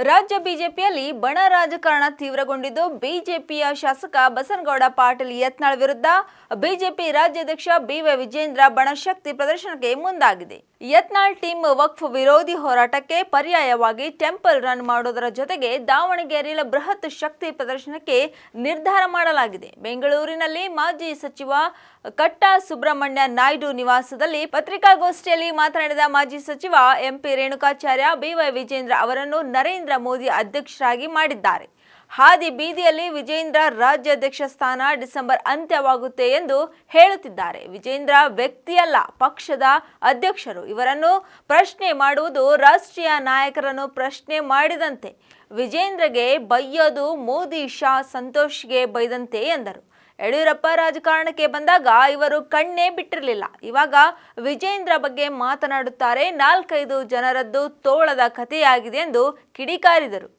ರಾಜ್ಯ ಬಿಜೆಪಿಯಲ್ಲಿ ಬಣ ರಾಜಕಾರಣ ತೀವ್ರಗೊಂಡಿದ್ದು ಬಿಜೆಪಿಯ ಶಾಸಕ ಬಸನಗೌಡ ಪಾಟೀಲ್ ಯತ್ನಾಳ್ ವಿರುದ್ಧ ಬಿಜೆಪಿ ರಾಜ್ಯಾಧ್ಯಕ್ಷ ಬಿವೈ ವಿಜೇಂದ್ರ ಬಣಶಕ್ತಿ ಪ್ರದರ್ಶನಕ್ಕೆ ಮುಂದಾಗಿದೆ. ಯತ್ನಾಳ್ ಟೀಮ್ ವಕ್ಫ್ ವಿರೋಧಿ ಹೋರಾಟಕ್ಕೆ ಪರ್ಯಾಯವಾಗಿ ಟೆಂಪಲ್ ರನ್ ಮಾಡುವುದರ ಜೊತೆಗೆ ದಾವಣಗೆರೆಯಲ್ಲಿ ಬೃಹತ್ ಶಕ್ತಿ ಪ್ರದರ್ಶನಕ್ಕೆ ನಿರ್ಧಾರ ಮಾಡಲಾಗಿದೆ. ಬೆಂಗಳೂರಿನಲ್ಲಿ ಮಾಜಿ ಸಚಿವ ಕಟ್ಟಾ ಸುಬ್ರಹ್ಮಣ್ಯ ನಾಯ್ಡು ನಿವಾಸದಲ್ಲಿ ಪತ್ರಿಕಾಗೋಷ್ಠಿಯಲ್ಲಿ ಮಾತನಾಡಿದ ಮಾಜಿ ಸಚಿವ ಎಂಪಿ ರೇಣುಕಾಚಾರ್ಯ ಬಿವೈ ವಿಜೇಂದ್ರ ಅವರನ್ನು ನರೇಂದ್ರ ಮೋದಿ ಅಧ್ಯಕ್ಷರಾಗಿ ಮಾಡಿದ್ದಾರೆ. ಹಾದಿ ಬೀದಿಯಲ್ಲಿ ವಿಜೇಂದ್ರ ರಾಜ್ಯಾಧ್ಯಕ್ಷ ಸ್ಥಾನ ಡಿಸೆಂಬರ್ ಅಂತ್ಯವಾಗುತ್ತೆ ಎಂದು ಹೇಳುತ್ತಿದ್ದಾರೆ. ವಿಜೇಂದ್ರ ವ್ಯಕ್ತಿಯಲ್ಲ, ಪಕ್ಷದ ಅಧ್ಯಕ್ಷರು. ಇವರನ್ನು ಪ್ರಶ್ನೆ ಮಾಡುವುದು ರಾಷ್ಟ್ರೀಯ ನಾಯಕರನ್ನು ಪ್ರಶ್ನೆ ಮಾಡಿದಂತೆ. ವಿಜೇಂದ್ರಗೆ ಬೈಯೋದು ಮೋದಿ, ಶಾ, ಸಂತೋಷ್ಗೆ ಬೈದಂತೆ ಎಂದರು. ಯಡಿಯೂರಪ್ಪ ರಾಜಕಾರಣಕ್ಕೆ ಬಂದಾಗ ಇವರು ಕಣ್ಣೇ ಬಿಟ್ಟಿರಲಿಲ್ಲ. ಇವಾಗ ವಿಜೇಂದ್ರ ಬಗ್ಗೆ ಮಾತನಾಡುತ್ತಾರೆ. 4-5 ಜನರದ್ದು ತೋಳದ ಕಥೆಯಾಗಿದೆ ಎಂದು ಕಿಡಿಕಾರಿದರು.